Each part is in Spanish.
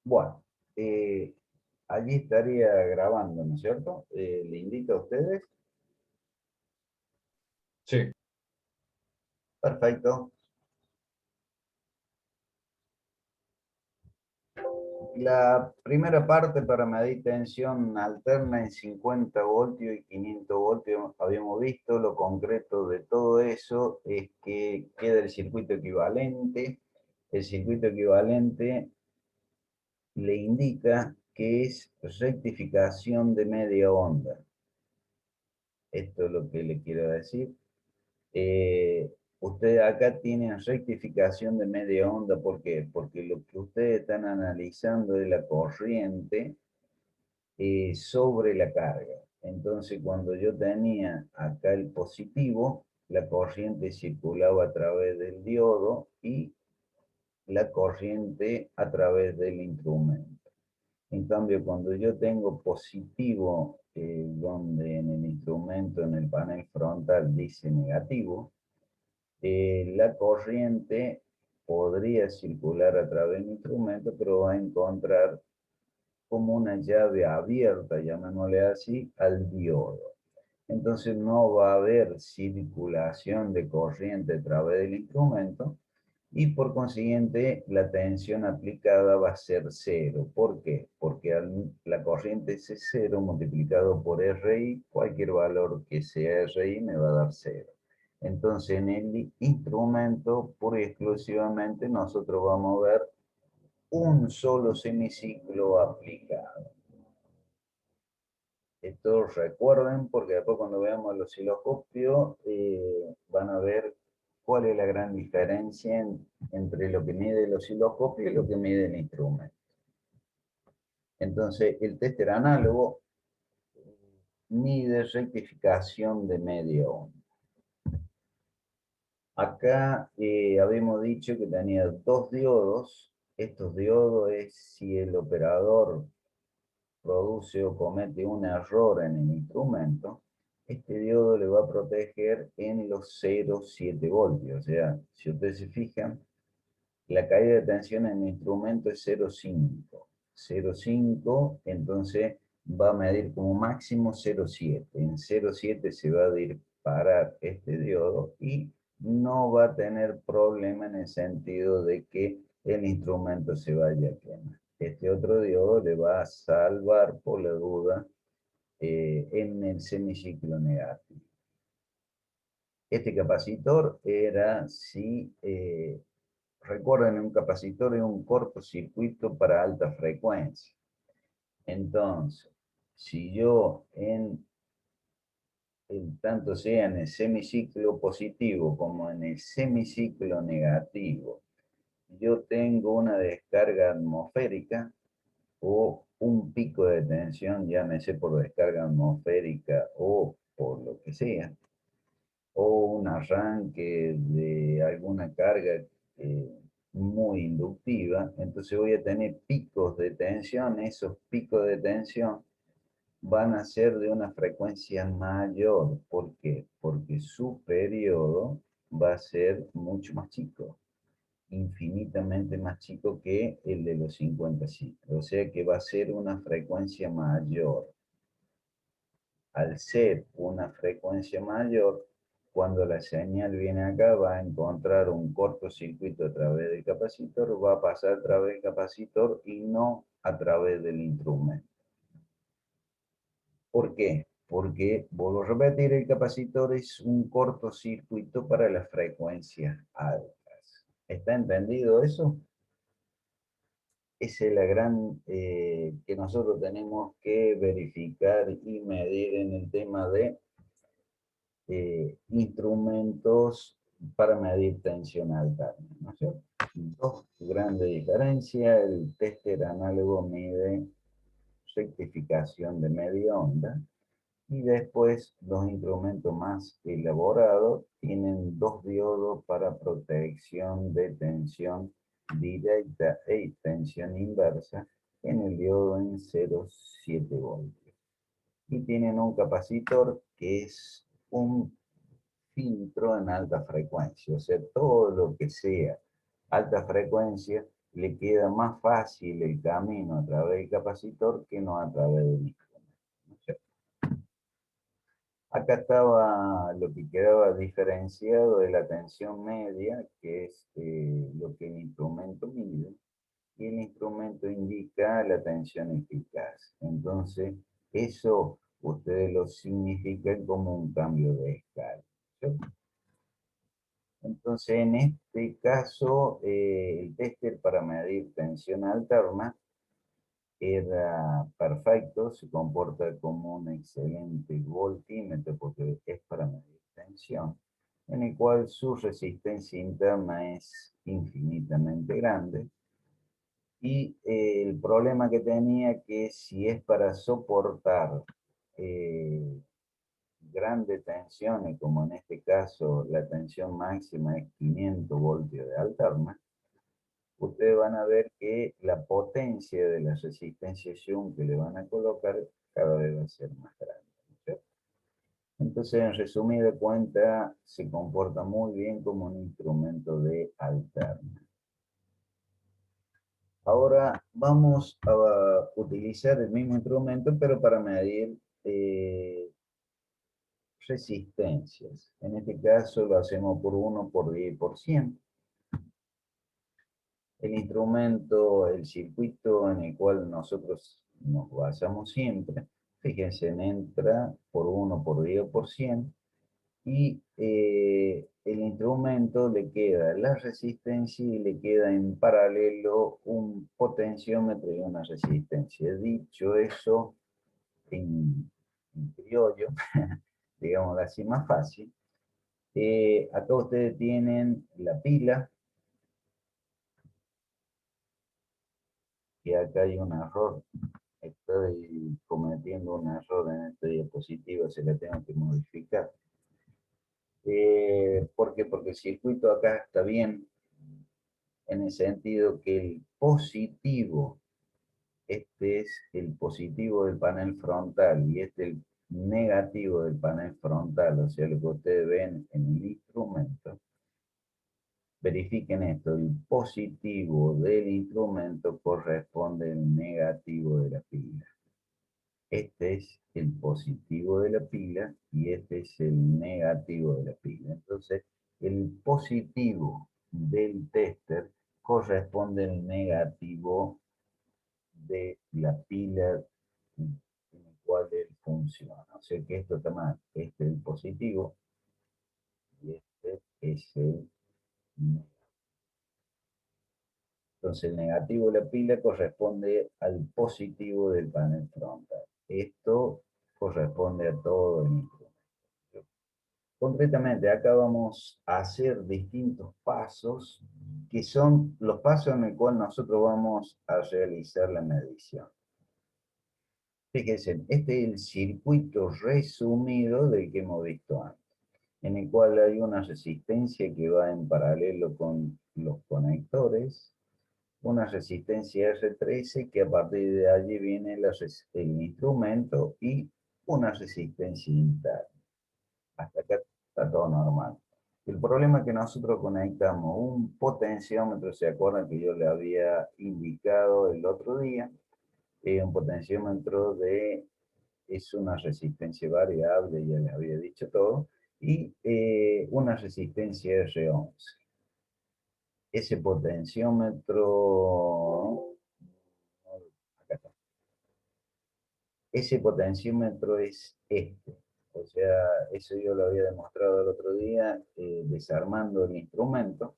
Bueno, eh, allí estaría grabando, ¿no es cierto? Le invito a ustedes. Sí, Perfecto. La primera parte para medir tensión alterna en 50 voltios y 500 voltios, habíamos visto. Lo concreto de todo eso es que queda el circuito equivalente. El circuito equivalente le indica que es rectificación de media onda. Esto es lo que le quiero decir. Ustedes acá tienen rectificación de media onda. ¿Por qué? Porque lo que ustedes están analizando es la corriente sobre la carga. Entonces, cuando yo tenía acá el positivo, la corriente circulaba a través del diodo y la corriente a través del instrumento. En cambio, cuando yo tengo positivo, donde en el instrumento, en el panel frontal, dice negativo, la corriente podría circular a través del instrumento, pero va a encontrar como una llave abierta, llamémosle así, al diodo. Entonces no va a haber circulación de corriente a través del instrumento y por consiguiente la tensión aplicada va a ser cero. ¿Por qué? Porque la corriente es cero multiplicado por RI, cualquier valor que sea RI me va a dar cero. Entonces en el instrumento pura y exclusivamente nosotros vamos a ver un solo semiciclo aplicado. Esto recuerden, porque después cuando veamos el osciloscopio van a ver cuál es la gran diferencia entre lo que mide el osciloscopio y lo que mide el instrumento. Entonces, el tester análogo mide rectificación de media onda. Acá habíamos dicho que tenía dos diodos. Estos diodos es si el operador produce o comete un error en el instrumento, este diodo le va a proteger en los 0,7 voltios. O sea, si ustedes se fijan, la caída de tensión en el instrumento es 0,5. 0,5, entonces va a medir como máximo 0,7. En 0,7 se va a disparar este diodo y no va a tener problema en el sentido de que el instrumento se vaya a quemar. Este otro diodo le va a salvar por la duda en el semiciclo negativo. Este capacitor era, si recuerden, un capacitor es un cortocircuito para alta frecuencia. Entonces, si yo tanto sea en el semiciclo positivo como en el semiciclo negativo, yo tengo una descarga atmosférica o un pico de tensión, llámese por descarga atmosférica o por lo que sea, o un arranque de alguna carga muy inductiva, entonces voy a tener picos de tensión. Esos picos de tensión van a ser de una frecuencia mayor. ¿Por qué? Porque su periodo va a ser mucho más chico, infinitamente más chico que el de los 50 ciclos. O sea que va a ser una frecuencia mayor. Al ser una frecuencia mayor, cuando la señal viene acá, va a encontrar un cortocircuito a través del capacitor, va a pasar a través del capacitor y no a través del instrumento. ¿Por qué? Porque, vuelvo a repetir, el capacitor es un cortocircuito para las frecuencias altas. ¿Está entendido eso? Esa es la gran que nosotros tenemos que verificar y medir en el tema de instrumentos para medir tensión alterna, ¿no es cierto? Dos grandes diferencias: el tester análogo mide rectificación de media onda y después los instrumentos más elaborados tienen dos diodos para protección de tensión directa e tensión inversa en el diodo en 0,7 voltios. Y tienen un capacitor que es un filtro en alta frecuencia. O sea, todo lo que sea alta frecuencia le queda más fácil el camino a través del capacitor que no a través del instrumento, ¿no es cierto? Acá estaba lo que quedaba diferenciado de la tensión media, que es lo que el instrumento mide, y el instrumento indica la tensión eficaz. Entonces, eso ustedes lo significan como un cambio de escala, ¿cierto? Entonces, en este caso, el tester para medir tensión alterna era perfecto, se comporta como un excelente voltímetro porque es para medir tensión, en el cual su resistencia interna es infinitamente grande. Y el problema que tenía que si es para soportar eh, grandes tensiones, como en este caso la tensión máxima es 500 voltios de alterna, ustedes van a ver que la potencia de la resistencia Young que le van a colocar cada vez va a ser más grande, ¿no es cierto? Entonces, en resumida cuenta, se comporta muy bien como un instrumento de alterna. Ahora vamos a utilizar el mismo instrumento, pero para medir resistencias. En este caso lo hacemos por 1 por 10 por 100. El instrumento, el circuito en el cual nosotros nos basamos siempre, fíjense, entra por 1 por 10 por 100 y el instrumento le queda la resistencia y le queda en paralelo un potenciómetro y una resistencia. Dicho eso en criollo, digamos así más fácil, acá ustedes tienen la pila, y acá hay un error. Estoy cometiendo un error en esta diapositiva, se la tengo que modificar. ¿Por qué? Porque el circuito acá está bien, en el sentido que el positivo, este es el positivo del panel frontal y este el negativo del panel frontal, o sea, lo que ustedes ven en el instrumento. Verifiquen esto, el positivo del instrumento corresponde al negativo de la pila. Este es el positivo de la pila y este es el negativo de la pila. Entonces, el positivo del tester corresponde al negativo de la pila en el cual él funciona. O sea que esto está mal. Este es el positivo y este es el negativo. Entonces el negativo de la pila corresponde al positivo del panel frontal. Esto corresponde a todo el instrumento. Concretamente, acá vamos a hacer distintos pasos, que son los pasos en el cual nosotros vamos a realizar la medición. Fíjense, este es el circuito resumido del que hemos visto antes, en el cual hay una resistencia que va en paralelo con los conectores, una resistencia R13 que a partir de allí viene el instrumento y una resistencia interna. Hasta acá está todo normal. El problema es que nosotros conectamos un potenciómetro, ¿se acuerdan que yo le había indicado el otro día? Un potenciómetro es una resistencia variable, ya les había dicho todo, y una resistencia R11. Ese potenciómetro, acá está. Ese potenciómetro es este. O sea, eso yo lo había demostrado el otro día desarmando el instrumento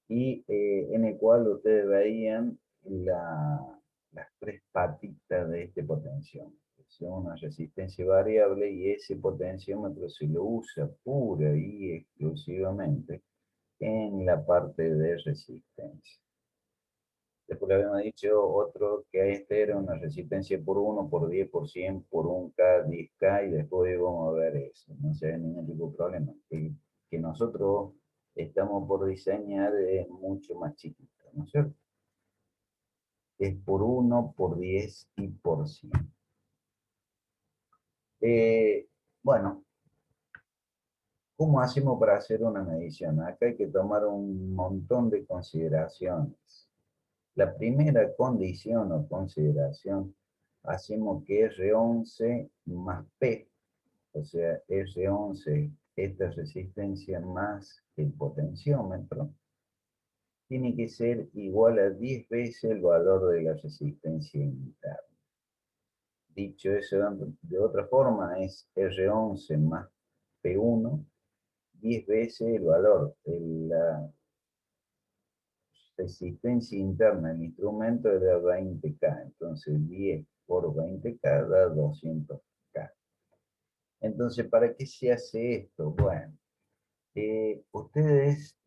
y en el cual ustedes veían las tres patitas de este potenciómetro. Son una resistencia variable y ese potenciómetro se lo usa pura y exclusivamente en la parte de resistencia. Después le habíamos dicho otro que este era una resistencia por 1, por 10, por 100, por 1K, 10K, y después vamos a ver eso. No se ve ningún tipo de problema. El que nosotros estamos por diseñar es mucho más chiquito, ¿no es cierto? Es por 1, por 10 y por 100. Bueno, ¿cómo hacemos para hacer una medición? Acá hay que tomar un montón de consideraciones. La primera condición o consideración, hacemos que R11 más P, o sea, R11, esta resistencia más el potenciómetro, tiene que ser igual a 10 veces el valor de la resistencia interna. Dicho eso de otra forma, es R11 más P1, 10 veces el valor de la resistencia interna del instrumento es de 20K. Entonces 10 por 20K da 200K. Entonces, ¿para qué se hace esto? Bueno, ustedes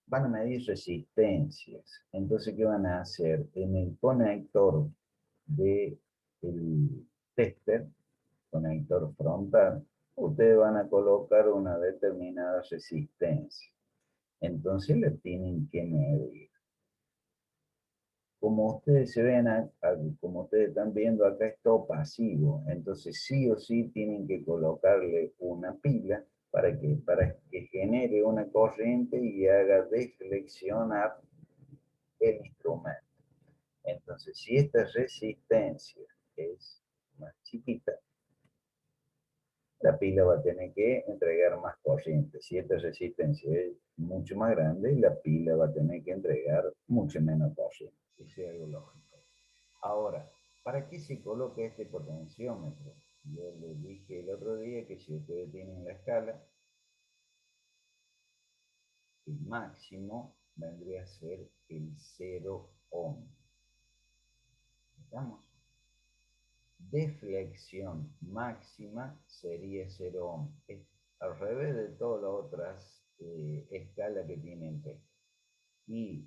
van a medir resistencias. Entonces, ¿qué van a hacer? En el conector del tester, conector frontal, ustedes van a colocar una determinada resistencia. Entonces, le tienen que medir. Como ustedes se ven, como ustedes están viendo acá, es todo pasivo. Entonces, sí o sí tienen que colocarle una pila para que genere una corriente y haga deflexionar el instrumento. Entonces, si esta resistencia es más chiquita, la pila va a tener que entregar más corriente. Si esta resistencia es mucho más grande, la pila va a tener que entregar mucho menos corriente. Eso es algo lógico. Ahora, ¿para qué se coloca este potenciómetro? Yo les dije el otro día que si ustedes tienen la escala, el máximo vendría a ser el 0 ohm. ¿Estamos? Deflexión máxima sería 0 ohm. Es al revés de todas las otras escalas que tienen T. Y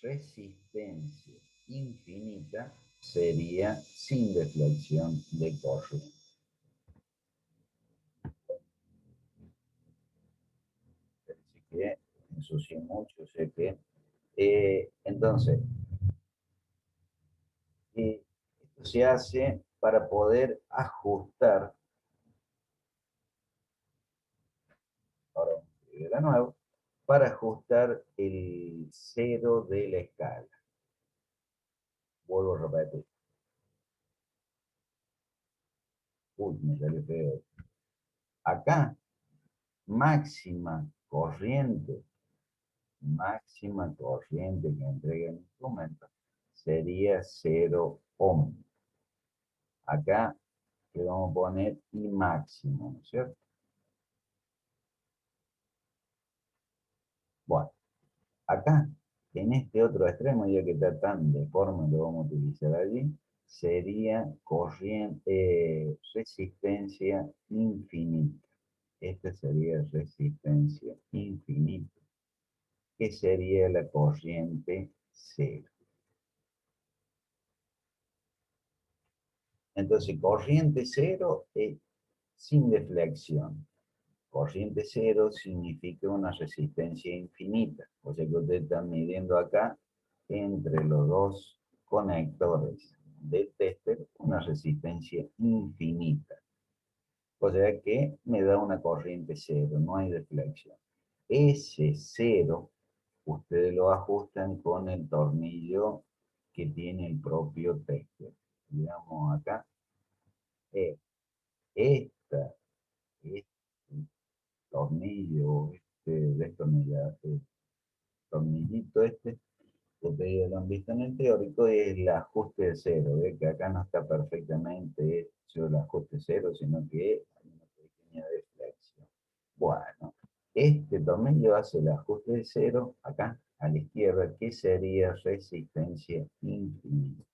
resistencia infinita sería sin deflexión de corriente. Así que ensucié mucho, sé que. Entonces, esto se hace para poder ajustar, ahora vamos a escribir de nuevo, para ajustar el cero de la escala. Vuelvo a repetir. Uy, me salió feo. Acá, máxima corriente que entrega el instrumento sería 0 ohm. Acá le vamos a poner I máximo, ¿no es cierto? Bueno, acá, en este otro extremo, ya que está tan deforme, lo vamos a utilizar allí, sería resistencia infinita. Esta sería resistencia infinita, que sería la corriente cero. Entonces, corriente cero es sin deflexión. Corriente cero significa una resistencia infinita. O sea que ustedes están midiendo acá entre los dos conectores del tester una resistencia infinita. O sea que me da una corriente cero, no hay deflexión. Ese cero, ustedes lo ajustan con el tornillo que tiene el propio tester. Digamos acá, esta, este tornillo, tornillito este, ustedes lo han visto en el teórico, es el ajuste de cero. ¿Ve? Que acá no está perfectamente hecho el ajuste cero, sino que hay una pequeña deflexión. Bueno, este tornillo hace el ajuste de cero acá a la izquierda, que sería resistencia infinita.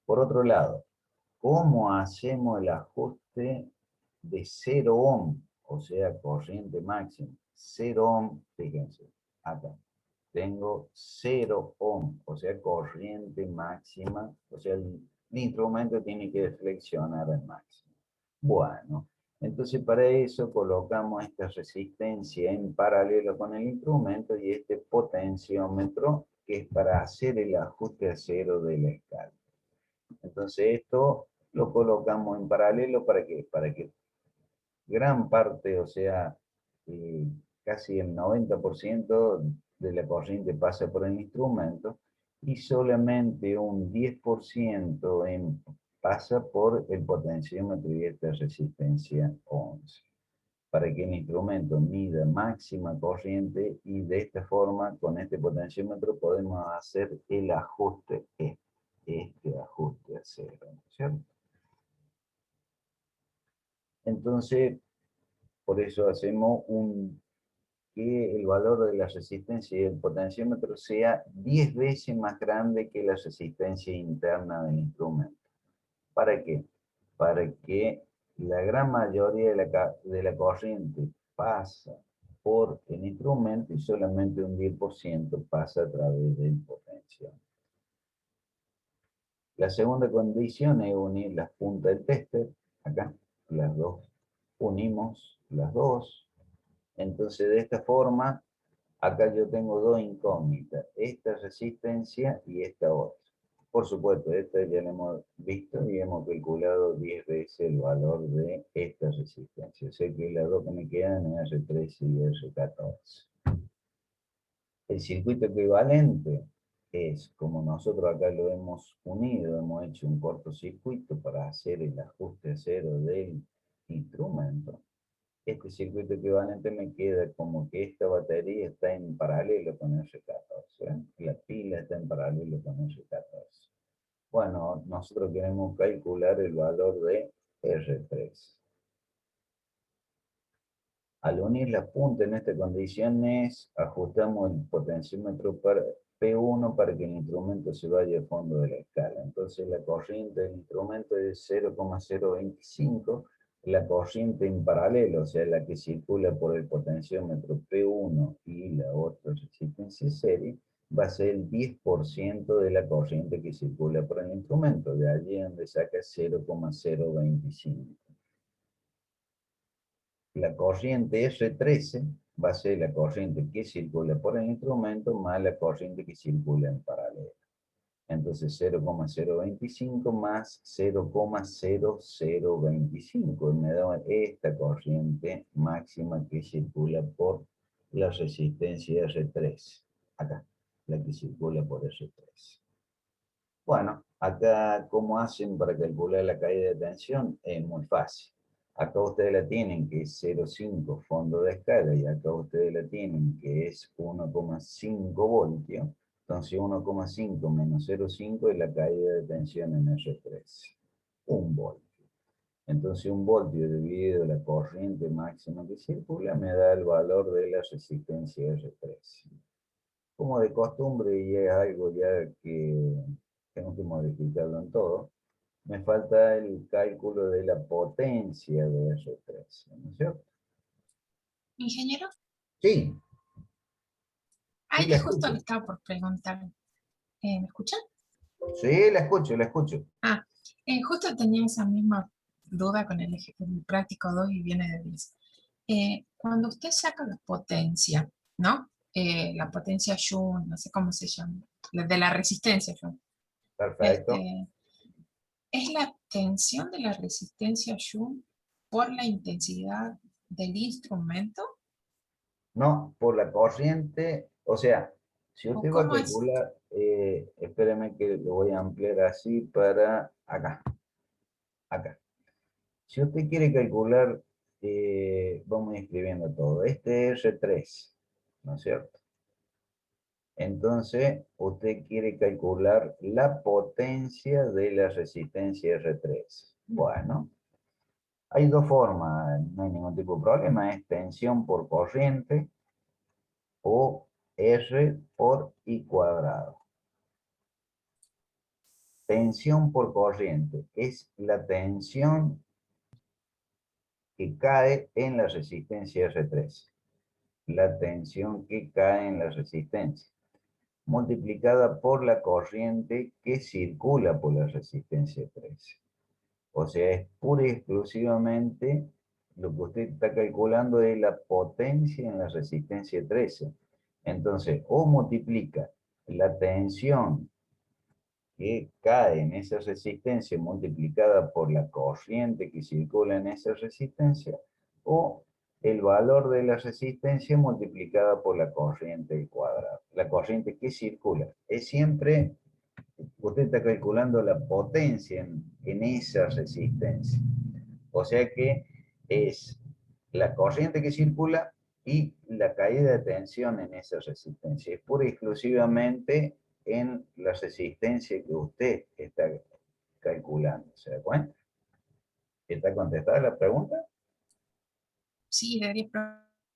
Por otro lado, ¿cómo hacemos el ajuste de 0 ohm? O sea, corriente máxima. 0 ohm, fíjense, acá. Tengo 0 ohm, o sea, corriente máxima. O sea, el instrumento tiene que flexionar al máximo. Bueno, entonces para eso colocamos esta resistencia en paralelo con el instrumento y este potenciómetro que es para hacer el ajuste a cero de la escala. Entonces esto lo colocamos en paralelo para que gran parte, o sea, casi el 90% de la corriente pasa por el instrumento y solamente un 10% pasa por el potenciómetro y esta resistencia 11. Para que el instrumento mida máxima corriente y de esta forma, con este potenciómetro, podemos hacer el ajuste, este ajuste a cero, ¿cierto? Entonces, por eso hacemos que el valor de la resistencia y el potenciómetro sea 10 veces más grande que la resistencia interna del instrumento. ¿Para qué? Para que la gran mayoría de la corriente pasa por el instrumento y solamente un 10% pasa a través del potenciómetro. La segunda condición es unir las puntas del tester, acá, las dos, unimos las dos. Entonces de esta forma, acá yo tengo dos incógnitas, esta resistencia y esta otra. Por supuesto, esta ya la hemos visto y hemos calculado 10 veces el valor de esta resistencia. Sé que las dos que me quedan es R13 y R14. El circuito equivalente es, como nosotros acá lo hemos unido, hemos hecho un cortocircuito para hacer el ajuste a cero del instrumento. Este circuito equivalente me queda como que esta batería está en paralelo con R14. La pila está en paralelo con R14. Bueno, nosotros queremos calcular el valor de R3. Al unir las puntas en estas condiciones, ajustamos el potenciómetro para P1 para que el instrumento se vaya al fondo de la escala. Entonces la corriente del instrumento es 0,025. La corriente en paralelo, o sea, la que circula por el potenciómetro P1 y la otra resistencia serie, va a ser el 10% de la corriente que circula por el instrumento. De allí donde saca 0,025. La corriente R13 va a ser la corriente que circula por el instrumento más la corriente que circula en paralelo. Entonces 0,025 más 0,0025 me da esta corriente máxima que circula por la resistencia R3. Acá, la que circula por R3. Bueno, acá ¿cómo hacen para calcular la caída de tensión? Es muy fácil. Acá ustedes la tienen que es 0,5 fondo de escala y acá ustedes la tienen que es 1,5 voltios. Entonces 1,5 menos 0,5 es la caída de tensión en R3. 1 voltio. Entonces 1 voltio dividido la corriente máxima que circula me da el valor de la resistencia R3. Como de costumbre y es algo ya que tengo que modificarlo en todo, me falta el cálculo de la potencia de R3, ¿no es cierto? Ingeniero, Sí, sí ay, la justo escucho. le estaba por preguntar, ¿me escuchan? Sí, la escucho, la escucho. Ah, justo tenía esa misma duda con el práctico 2 y viene de 10. Cuando usted saca la potencia, ¿no? La potencia Joule, no sé cómo se llama, de la resistencia Joule. Perfecto. Este, ¿Es la tensión de la resistencia Joule por la intensidad del instrumento? No, por la corriente, o sea, si ¿O usted va a cómo es? calcular, espéreme que lo voy a ampliar así para acá, acá. Si usted quiere calcular, vamos escribiendo todo, este es R3, ¿no es cierto? Entonces, usted quiere calcular la potencia de la resistencia R3. Bueno, hay dos formas, no hay ningún tipo de problema, es tensión por corriente o R por I cuadrado. Tensión por corriente es la tensión que cae en la resistencia R3. La tensión que cae en la resistencia, multiplicada por la corriente que circula por la resistencia 13. O sea, es pura y exclusivamente lo que usted está calculando es la potencia en la resistencia 13. Entonces, o multiplica la tensión que cae en esa resistencia multiplicada por la corriente que circula en esa resistencia, o el valor de la resistencia multiplicada por la corriente al cuadrado. La corriente que circula. Es siempre, usted está calculando la potencia en esa resistencia. O sea que es la corriente que circula y la caída de tensión en esa resistencia. Es pura y exclusivamente en la resistencia que usted está calculando. ¿Se da cuenta? ¿Está contestada la pregunta? Sí, debería,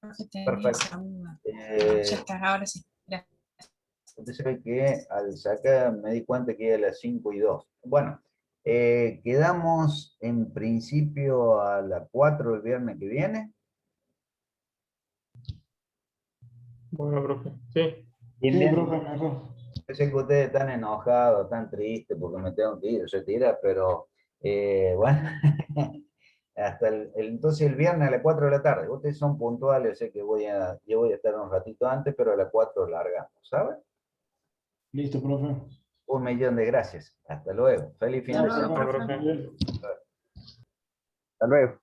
profe, tenía Perfecto. esa duda. Ya está, ahora sí. Gracias. Usted sabe que al sacar me di cuenta que era las 5:02. Bueno, quedamos en principio a las 4 el viernes que viene. Bueno, profe. Sí. Bien, Sí, bien. profe, mejor. Yo sé que ustedes están enojados, están tristes porque me tengo que ir, se tira, pero bueno, hasta entonces el viernes a las 4 de la tarde. Ustedes son puntuales, sé que yo voy a estar un ratito antes, pero a las 4 largamos, ¿sabe? Listo, profe. 1.000.000 de gracias. Hasta luego. Feliz fin Hasta de luego, semana. Hasta, profe. profe. Hasta luego.